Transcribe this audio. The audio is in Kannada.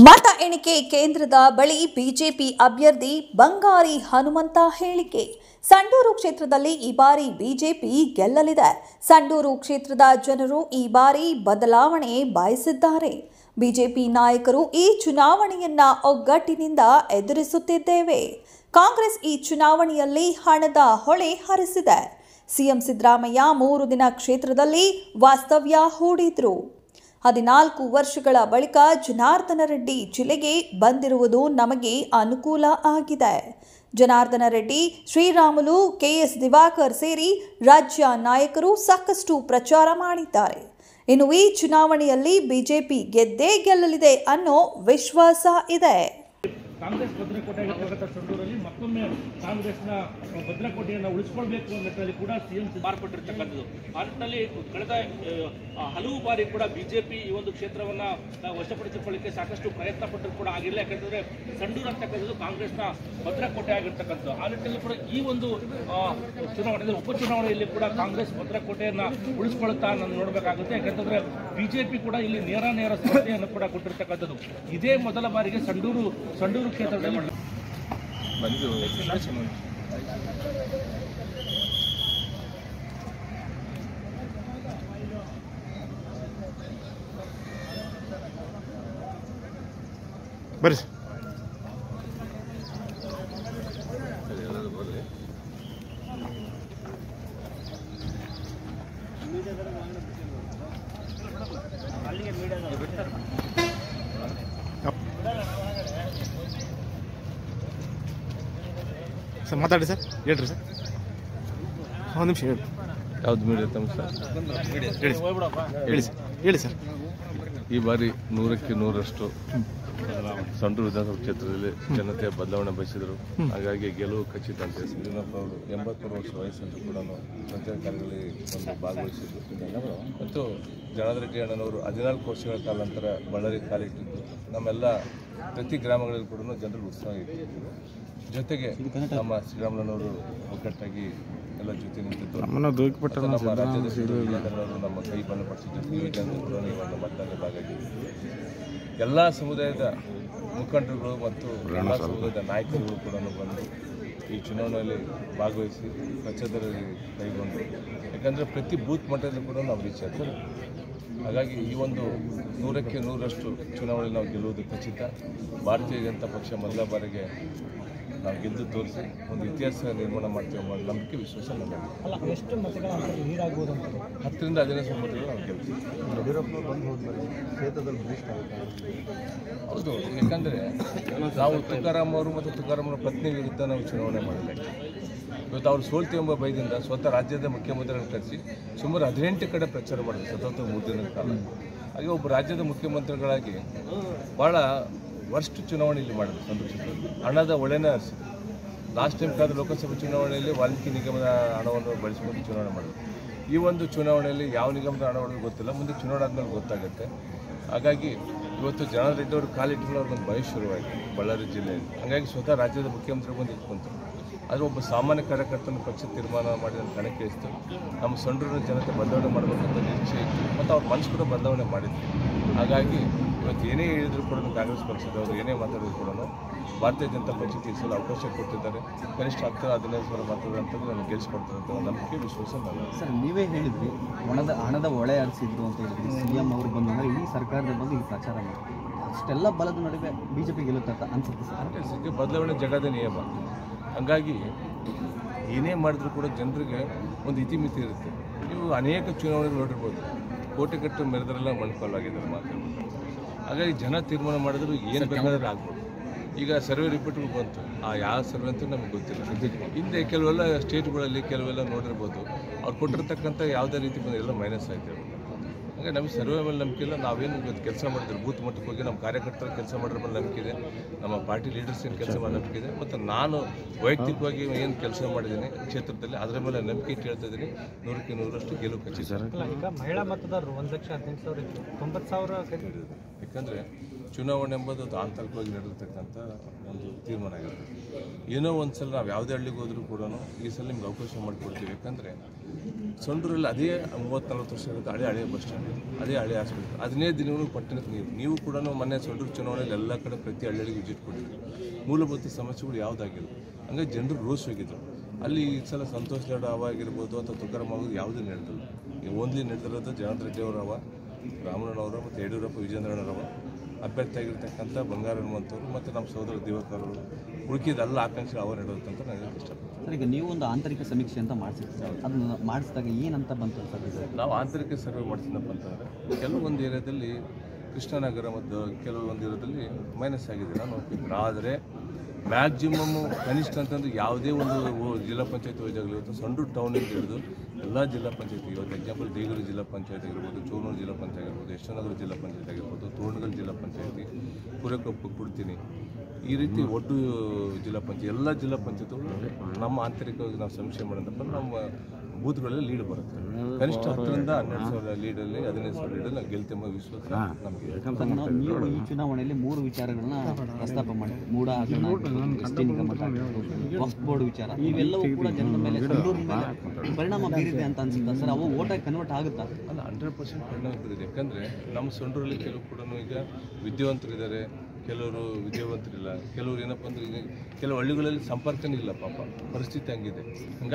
ಮತ ಎಣಿಕೆ ಕೇಂದ್ರದ ಬಳಿ ಬಿಜೆಪಿ ಅಭ್ಯರ್ಥಿ ಬಂಗಾರಿ ಹನುಮಂತ ಹೇಳಿಕೆ. ಸಂಡೂರು ಕ್ಷೇತ್ರದಲ್ಲಿ ಈ ಬಾರಿ ಬಿಜೆಪಿ ಗೆಲ್ಲಲಿದೆ. ಸಂಡೂರು ಕ್ಷೇತ್ರದ ಜನರು ಈ ಬಾರಿ ಬದಲಾವಣೆ ಬಯಸಿದ್ದಾರೆ. ಬಿಜೆಪಿ ನಾಯಕರು ಈ ಚುನಾವಣೆಯನ್ನ ಒಗ್ಗಟ್ಟಿನಿಂದ ಎದುರಿಸುತ್ತಿದ್ದೇವೆ. ಕಾಂಗ್ರೆಸ್ ಈ ಚುನಾವಣೆಯಲ್ಲಿ ಹಣದ ಹೊಳೆ ಹರಿಸಿದೆ. ಸಿಎಂ ಸಿದ್ದರಾಮಯ್ಯ 3 ದಿನ ಕ್ಷೇತ್ರದಲ್ಲಿ ವಾಸ್ತವ್ಯ ಹೂಡಿದ್ರು. 14 ವರ್ಷಗಳ ಬಳಿಕ ಜನಾರ್ದನ ರೆಡ್ಡಿ ಜಿಲ್ಲೆಗೆ ಬಂದಿರುವುದು ನಮಗೆ ಅನುಕೂಲ ಆಗಿದೆ. ಜನಾರ್ದನ ರೆಡ್ಡಿ, ಶ್ರೀರಾಮುಲು, ಕೆಎಸ್ ದಿವಾಕರ್ ಸೇರಿ ರಾಜ್ಯ ನಾಯಕರು ಸಾಕಷ್ಟು ಪ್ರಚಾರ ಮಾಡಿದ್ದಾರೆ. ಇನ್ನು ಈ ಚುನಾವಣೆಯಲ್ಲಿ ಬಿಜೆಪಿ ಗೆದ್ದೇ ಗೆಲ್ಲಲಿದೆ ಅನ್ನೋ ವಿಶ್ವಾಸ ಇದೆ. ಕಾಂಗ್ರೆಸ್ ಭದ್ರಕೋಟೆಯಾಗಿರ್ತಕ್ಕಂಥ ಸಂಡೂರಲ್ಲಿ ಮತ್ತೊಮ್ಮೆ ಕಾಂಗ್ರೆಸ್ನ ಭದ್ರಕೋಟೆಯನ್ನು ಉಳಿಸಿಕೊಳ್ಬೇಕು ಅನ್ನೋ ನಿಟ್ಟಿನಲ್ಲಿ ಕೂಡ ಸಿಎಂ ಮಾರ್ಪಟ್ಟಿರ್ತಕ್ಕಂಥದ್ದು. ಆ ನಿಟ್ಟಿನಲ್ಲಿ ಕಳೆದ ಹಲವು ಬಾರಿ ಕೂಡ ಬಿಜೆಪಿ ಈ ಒಂದು ಕ್ಷೇತ್ರವನ್ನು ವಶಪಡಿಸಿಕೊಳ್ಳಿಕ್ಕೆ ಸಾಕಷ್ಟು ಪ್ರಯತ್ನ ಪಟ್ಟರು ಕೂಡ ಆಗಿಲ್ಲ. ಯಾಕಂತಂದ್ರೆ ಸಂಡೂರು ಅಂತಕ್ಕಂಥದ್ದು ಕಾಂಗ್ರೆಸ್ನ ಭದ್ರಕೋಟೆ ಆಗಿರ್ತಕ್ಕಂಥದ್ದು. ಆ ನಿಟ್ಟಿನಲ್ಲಿ ಕೂಡ ಈ ಒಂದು ಚುನಾವಣೆಯಲ್ಲಿ ಉಪಚುನಾವಣೆಯಲ್ಲಿ ಕೂಡ ಕಾಂಗ್ರೆಸ್ ಭದ್ರಕೋಟೆಯನ್ನು ಉಳಿಸಿಕೊಳ್ಳುತ್ತಾ ನಾನು ನೋಡಬೇಕಾಗುತ್ತೆ. ಯಾಕಂತಂದ್ರೆ ಬಿಜೆಪಿ ಕೂಡ ಇಲ್ಲಿ ನೇರ ಸ್ಪರ್ಧೆಯನ್ನು ಕೂಡ ಕೊಟ್ಟಿರ್ತಕ್ಕಂಥದ್ದು. ಇದೇ ಮೊದಲ ಬಾರಿಗೆ ಸಂಡೂರು ಕ್ಷೇತ್ರದಲ್ಲಿ ಬರ್ರಿ ಸರ್ ಮಾತಾಡಿ ಸರ್, ಹೇಳ್ರಿ ಸರ್. ಒಂದು ನಿಮಿಷ ಹೇಳಿ. ಯಾವ್ದು ಮೀಡಿಯಾ ತಮ್ಮ ಸರ್? ಹೇಳಿ ಸರ್, ಹೇಳಿ ಸರ್. ಈ ಬಾರಿ 100ಕ್ಕೆ 100ರಷ್ಟು ಸಂಡೂರು ವಿಧಾನಸಭಾ ಕ್ಷೇತ್ರದಲ್ಲಿ ಜನತೆ ಬದಲಾವಣೆ ಬಯಸಿದರು. ಹಾಗಾಗಿ ಗೆಲುವು ಖಚಿತ ಅಂತ ಸಿದ್ದರಾಮಯ್ಯ ಅವರು 83 ವರ್ಷ ವಯಸ್ಸನ್ನು ಕೂಡ ಪ್ರಚಾರ ಕಾರ್ಯಗಳಲ್ಲಿ ಒಂದು ಭಾಗವಹಿಸಿದ್ರು. ಮತ್ತು ಜನಾರ್ದನ ರೆಡ್ಡಿ ಅಣ್ಣನವರು 14 ವರ್ಷಗಳ ಕಾಲ ನಂತರ ಬಳ್ಳಾರಿ ಕಾಲಿಟ್ಟಿದ್ದು ನಮ್ಮೆಲ್ಲ ಪ್ರತಿ ಗ್ರಾಮಗಳಲ್ಲಿ ಕೂಡ ಜನರಿಗೆ ಉತ್ಸಾಹ ಇಟ್ಟಿದ್ರು. ಜೊತೆಗೆ ನಮ್ಮ ಶ್ರೀರಾಮುಲುನವರು ಒಗ್ಗಟ್ಟಾಗಿ ಎಲ್ಲ ಜೊತೆ ನಿಂತಿದ್ದು. ನಮ್ಮ ರಾಜ್ಯದ ನಮ್ಮ ಕೈ ಬಲಪಡಿಸಿದ್ದು ಕೂಡ ಒಂದು ಮತದಾನ ಭಾಗಿಯಾಗಿದೆ. ಎಲ್ಲ ಸಮುದಾಯದ ಮುಖಂಡರುಗಳು ಮತ್ತು ಎಲ್ಲ ಸಮುದಾಯದ ನಾಯಕರುಗಳು ಕೂಡ ಬಂದು ಈ ಚುನಾವಣೆಯಲ್ಲಿ ಭಾಗವಹಿಸಿ ಪ್ರಚಾರದಲ್ಲಿ ಕೈಗೊಂಡು, ಯಾಕಂದರೆ ಪ್ರತಿ ಬೂತ್ ಮಟ್ಟದಲ್ಲೂ ಕೂಡ ನಾವು ರೀಚ್ ಆಗ್ತೀವಿ. ಹಾಗಾಗಿ ಈ ಒಂದು 100ಕ್ಕೆ 100ರಷ್ಟು ಚುನಾವಣೆಯಲ್ಲಿ ನಾವು ಗೆಲ್ಲುವುದು ಖಚಿತ. ಭಾರತೀಯ ಜನತಾ ಪಕ್ಷ ಮೊದಲ ಬಾರಿಗೆ ನಾವು ಗೆದ್ದು ತೋರಿಸಿ ಒಂದು ಇತಿಹಾಸ ನಿರ್ಮಾಣ ಮಾಡ್ತೀವಿ ಅನ್ನೋ ನಂಬಿಕೆ, ವಿಶ್ವಾಸ ನಮಗೆ. 10ರಿಂದ 15 ಮತಗಳು ನಾವು ಗೆಲ್ತೀವಿ. ಹೌದು, ಯಾಕಂದರೆ ನಾವು ತುಕಾರಾಮ್ ಅವರು ಮತ್ತು ತುಕಾರಾಮ್ ಅವರ ಪತ್ನಿ ವಿರುದ್ಧ ನಾವು ಚುನಾವಣೆ ಮಾಡಿಲ್ಲ. ಇವತ್ತು ಅವರು ಸೋಲ್ತಿ ಎಂಬ ಭಯದಿಂದ ಸ್ವತಃ ರಾಜ್ಯದ ಮುಖ್ಯಮಂತ್ರಿಗಳನ್ನು ಕರೆಸಿ ಸುಮಾರು 18 ಕಡೆ ಪ್ರಚಾರ ಮಾಡಿದ್ರು ಸತತ 3 ದಿನದ ಕಾಲ. ಹಾಗೆ ಒಬ್ಬ ರಾಜ್ಯದ ಮುಖ್ಯಮಂತ್ರಿಗಳಾಗಿ ಭಾಳ ವರ್ಸ್ಟ್ ಚುನಾವಣೆ ಇಲ್ಲಿ ಮಾಡಿದ್ರು. ಸಂಡೂರು ಕ್ಷೇತ್ರದಲ್ಲಿ ಹಣದ ಒಳೆನೇ ಹರಿಸಿದ್ರು. ಲಾಸ್ಟ್ ಟೈಮ್ ಕಾದ ಲೋಕಸಭೆ ಚುನಾವಣೆಯಲ್ಲಿ ವಾಲ್ಮೀಕಿ ನಿಗಮದ ಹಣವನ್ನು ಬಳಸಿಕೊಂಡು ಚುನಾವಣೆ ಮಾಡಿದ್ರು. ಈ ಒಂದು ಚುನಾವಣೆಯಲ್ಲಿ ಯಾವ ನಿಗಮದ ಹಣ ಒಳಗೆ ಗೊತ್ತಿಲ್ಲ, ಮುಂದೆ ಚುನಾವಣೆ ಆದಮೇಲೆ ಗೊತ್ತಾಗುತ್ತೆ. ಹಾಗಾಗಿ ಇವತ್ತು ಜನಾರ್ದನ ರೆಡ್ಡಿ ಅವರು ಕಾಲಿಟ್ಟರು, ಅವ್ರಿಗೊಂದು ಭಯ ಶುರುವಾಯಿತು ಬಳ್ಳಾರಿ ಜಿಲ್ಲೆಯಲ್ಲಿ. ಹಾಗಾಗಿ ಸ್ವತಃ ರಾಜ್ಯದ ಮುಖ್ಯಮಂತ್ರಿ ಬಂದು ಇಟ್ಕೊಂತು. ಆದರೆ ಒಬ್ಬ ಸಾಮಾನ್ಯ ಕಾರ್ಯಕರ್ತನ ಪಕ್ಷ ತೀರ್ಮಾನ ಮಾಡಿ ನನ್ನ ಕಣಕ್ಕೆ ಇಳಿಸ್ತು. ನಮ್ಮ ಸಂಡೂರಿನ ಜನತೆ ಬದಲಾವಣೆ ಮಾಡಬೇಕಂತ ನಿರೀಕ್ಷೆ ಇತ್ತು ಮತ್ತು ಅವ್ರ ಮನಸ್ಸು ಕೂಡ ಬದಲಾವಣೆ ಮಾಡಿದ್ರು. ಹಾಗಾಗಿ ಇವತ್ತು ಏನೇ ಹೇಳಿದ್ರು ಕೂಡ ಕಾಂಗ್ರೆಸ್ ಪಕ್ಷದವರು ಏನೇ ಮಾತಾಡಿದ್ರು ಕೂಡ ಭಾರತೀಯ ಜನತಾ ಪಕ್ಷಕ್ಕೆ ಇರಿಸಲು ಅವಕಾಶ ಕೊಟ್ಟಿದ್ದಾರೆ. ಕನಿಷ್ಠ 10-15 ಮತಗಳು ಅಂತ ನನಗೆ ಗೆಲ್ಲಿಸ್ಕೊಡ್ತಾರೆ ಅಂತ ನಂಬಿಕೆ, ವಿಶ್ವಾಸ ನನಗೆ. ಸರ್, ನೀವೇ ಹೇಳಿದ್ರಿ ಹಣದ ಒಳೆ ಹರಿಸಿದ್ರು ಅಂತ ಹೇಳಿದ್ರಿ. ಸಿಎಂ ಅವರು ಬಂದಾಗ ಈ ಸರ್ಕಾರದ ಬಂದು ಈ ಪ್ರಚಾರ ಮಾಡಿ ಅಷ್ಟೆಲ್ಲ ಬಲದ ನಡುವೆ ಬಿಜೆಪಿ ಗೆಲ್ಲುತ್ತೆ ಅಂತ ಅನ್ಸುತ್ತೆ ಸರ್? ಬದಲಾವಣೆ ಜಗದ ನಿಯಮ. ಹಾಗಾಗಿ ಏನೇ ಮಾಡಿದ್ರು ಕೂಡ ಜನರಿಗೆ ಒಂದು ಇತಿಮಿತಿ ಇರುತ್ತೆ. ನೀವು ಅನೇಕ ಚುನಾವಣೆಗಳು ನೋಡಿರ್ಬೋದು, ಕೋಟೆಗಟ್ಟು ಮೆರೆದರೆಲ್ಲ ಮಣ್ಕೊಲ್ಲಾಗಿದ್ದಾರೆ ಮಾತಾಡ್ಬೋದು. ಹಾಗಾಗಿ ಜನ ತೀರ್ಮಾನ ಮಾಡಿದ್ರು ಏನು ಬೇಕಾದ್ರೆ ಆಗ್ಬೋದು. ಈಗ ಸರ್ವೆ ರಿಪೋರ್ಟ್ಗಳು ಬಂತು, ಯಾವ ಸರ್ವೆ ಅಂತ ನಮಗೆ ಗೊತ್ತಿಲ್ಲ. ಹಿಂದೆ ಕೆಲವೆಲ್ಲ ಸ್ಟೇಟ್ಗಳಲ್ಲಿ ಕೆಲವೆಲ್ಲ ನೋಡಿರ್ಬೋದು, ಅವ್ರು ಕೊಟ್ಟಿರ್ತಕ್ಕಂಥ ಯಾವುದೇ ರೀತಿ ಬಂದು ಎಲ್ಲ ಮೈನಸ್ ಆಯ್ತು. ಹಾಗೆ ನಮಗೆ ಸರ್ವೆ ಮೇಲೆ ನಂಬಿಕೆ ಇಲ್ಲ. ನಾವೇನು ಇವತ್ತು ಕೆಲಸ ಮಾಡಿದ್ರು ಬೂತ್ ಮಟ್ಟಕ್ಕೆ ಹೋಗಿ ನಮ್ಮ ಕಾರ್ಯಕರ್ತರು ಕೆಲಸ ಮಾಡಿದ್ರ ಮೇಲೆ ನಂಬಿಕೆ ಇದೆ. ನಮ್ಮ ಪಾರ್ಟಿ ಲೀಡರ್ಸ್ ಏನು ಕೆಲಸ ಮಾಡಿ ನಂಬಿಕೆ ಇದೆ. ಮತ್ತು ನಾನು ವೈಯಕ್ತಿಕವಾಗಿ ಏನು ಕೆಲಸ ಮಾಡಿದ್ದೀನಿ ಕ್ಷೇತ್ರದಲ್ಲಿ ಅದರ ಮೇಲೆ ನಂಬಿಕೆ ಇಟ್ಟು ಹೇಳ್ತಾ ಇದ್ದೀನಿ. 100ಕ್ಕೆ 100ರಷ್ಟು ಗೆಲುವು ಖಚಿತ. ಈಗ ಮಹಿಳಾ ಮತದಾರರು 1,18,000 90,000. ಯಾಕಂದರೆ ಚುನಾವಣೆ ಎಂಬುದು ಅದು ಆಂತರಿಕವಾಗಿ ನಡೆದಿರ್ತಕ್ಕಂಥ ಒಂದು ತೀರ್ಮಾನ ಆಗಿರುತ್ತೆ. ಏನೋ ಒಂದು ಸಲ ನಾವು ಯಾವುದೇ ಹಳ್ಳಿಗೆ ಹೋದರೂ ಕೂಡ ಈ ಸಲ ನಿಮ್ಗೆ ಅವಕಾಶ ಮಾಡಿಕೊಡ್ತೀವಿ. ಯಾಕಂದರೆ ಸಂಡೂರಲ್ಲಿ ಅದೇ 30-40 ವರ್ಷ ಇರುತ್ತೆ, ಹಳೆ ಬಸ್ ಸ್ಟ್ಯಾಂಡ್, ಅದೇ ಹಳೆ ಹಾಸ್ಪಿಟಲ್, 15 ದಿನಗಳು ಪಟ್ಟಣಕ್ಕೆ ನೀವು ಕೂಡ ಮೊನ್ನೆ ಸಂಡೂರು ಚುನಾವಣೆಯಲ್ಲಿ ಎಲ್ಲ ಕಡೆ ಪ್ರತಿ ಹಳ್ಳಿಗೆ ವಿಸಿಟ್ ಕೊಟ್ಟಿದ್ವಿ. ಮೂಲಭೂತ ಸಮಸ್ಯೆಗಳು ಯಾವುದಾಗಿಲ್ಲ, ಹಂಗಾಗಿ ಜನರು ರೋಸ್ ಹೋಗಿದ್ರು. ಅಲ್ಲಿ ಈ ಸಲ ಸಂತೋಷ್ ಲಾಡ್ ಹವ ಆಗಿರ್ಬೋದು ಅಥವಾ ತುಕಾರಾಮ್ ಆಗೋದು ಯಾವುದೂ ನಡೆದಿಲ್ಲ. ಓನ್ಲಿ ನಡೆದಿರೋದು ಜನಾರ್ದನ್ ರೆಡ್ಡಿ ಅವರ ಹವ, ರಾಮಣ್ಣನವರು ಮತ್ತು ಯಡಿಯೂರಪ್ಪ ವಿಜೇಂದ್ರಣ್ಣರವ, ಅಭ್ಯರ್ಥಿ ಆಗಿರ್ತಕ್ಕಂಥ ಬಂಗಾರ ಹನುಮಂತವರು ಮತ್ತು ನಮ್ಮ ಸಹೋದರ ದಿವಾಕರ್ ಅವರು, ಉಳುಕಿದೆಲ್ಲ ಆಕಾಂಕ್ಷೆ ಅವ ನಡೆಯುತ್ತಂತ ನನಗೆ ಇಷ್ಟಪಡ್ತೀನಿ. ಸರ್, ಈಗ ನೀವು ಒಂದು ಆಂತರಿಕ ಸಮೀಕ್ಷೆ ಅಂತ ಮಾಡಿಸಿರ್ತೀವಿ, ಅದನ್ನು ಮಾಡಿಸಿದಾಗ ಏನಂತ ಬಂತು ಸರ್? ಇದು ನಾವು ಆಂತರಿಕ ಸರ್ವೆ ಮಾಡಿಸಿದಪ್ಪ ಅಂತಂದರೆ ಕೆಲವೊಂದು ಏರಿಯಾದಲ್ಲಿ ಕೃಷ್ಣನಗರ ಮತ್ತು ಕೆಲವೊಂದು ಏರಿಯಾದಲ್ಲಿ ಮೈನಸ್ ಆಗಿದೆ, ನಾನು ಒಪ್ಪಿದ್ದೀನಿ. ಆದರೆ ಮ್ಯಾಕ್ಸಿಮಮ್ ಕನಿಷ್ಠ ಅಂತಂದ್ರೆ ಯಾವುದೇ ಒಂದು ಜಿಲ್ಲಾ ಪಂಚಾಯತ್ ವೈಜಾಗಲಿ ಇವತ್ತು ಸಂಡೂರು ಟೌನಿಂದ ಹಿಡಿದು ಎಲ್ಲ ಜಿಲ್ಲಾ ಪಂಚಾಯತಿ, ಇವತ್ತು ಎಕ್ಸಾಂಪಲ್ ದೇಗೂರು ಜಿಲ್ಲಾ ಪಂಚಾಯತ್ ಆಗಿರ್ಬೋದು, ಚೋನೂರು ಜಿಲ್ಲಾ ಪಂಚಾಯತ್ ಆಗಿರ್ಬೋದು, ಯಶವಂತನಗರ ಜಿಲ್ಲಾ ಪಂಚಾಯತ್ ಆಗಿರ್ಬೋದು, ತೋರಣಗಲ್ ಜಿಲ್ಲಾ ಪಂಚಾಯತಿ, ಕುರೆಕೊಪ್ಪ ಕೊಡ್ತೀನಿ, ಈ ರೀತಿ ಒಟ್ಟು ಜಿಲ್ಲಾ ಪಂಚಾಯತ್ ಎಲ್ಲ ಜಿಲ್ಲಾ ಪಂಚಾಯತ್ಗಳು ನಮ್ಮ ಆಂತರಿಕವಾಗಿ ನಾವು ಸಮೀಕ್ಷೆ ಮಾಡೋದಪ್ಪ ನಮ್ಮ ಬೂತ್ಗಳಲ್ಲಿ ಲೀಡ್ ಬರುತ್ತೆ. ಕನಿಷ್ಠ 10ರಿಂದ 12,000 ಲೀಡಲ್ಲಿ 15,000 ಲೀಡಲ್ಲಿ ನಾವು ಗೆಲ್ತೆಂಬ ವಿಶ್ವಾಸ ನಮಗೆ. ನೀವು ಈ ಚುನಾವಣೆಯಲ್ಲಿ 3 ವಿಚಾರಗಳನ್ನ ಪ್ರಸ್ತಾಪ ಮಾಡಿ, ಮೂಢ ಹಗರಣ, ಎಸ್ಟಿ ನಿಗಮದ, ವಕ್ಫ್ ಬೋರ್ಡ್ ವಿಚಾರ, ಇವೆಲ್ಲವೂ ಕೂಡ ಜನರ ಮೇಲೆ ಸಂಡೂರಿನ ಮೇಲೆ ಪರಿಣಾಮ ಬೀರಿದೆ ಅಂತ ಅನ್ಸುತ್ತಾ ಸರ್? ಅವು ಓಟಾಗಿ ಕನ್ವರ್ಟ್ ಆಗುತ್ತಾ? ಅಲ್ಲ, 100% ಪರಿಣಾಮ ಬೀರಿದೆ. ಯಾಕಂದರೆ ನಮ್ಮ ಸಂಡೂರಲ್ಲಿ ಕೆಲವು ಕೂಡ ಈಗ ವಿದ್ಯಾವಂತರಿದ್ದಾರೆ, ಕೆಲವರು ವಿದ್ಯಾವಂತರಿಲ್ಲ, ಕೆಲವರು ಏನಪ್ಪ ಅಂದರೆ ಈಗ ಕೆಲವು ಹಳ್ಳಿಗಳಲ್ಲಿ ಸಂಪರ್ಕನೇ ಇಲ್ಲ, ಪಾಪ ಪರಿಸ್ಥಿತಿ ಹಂಗಿದೆ.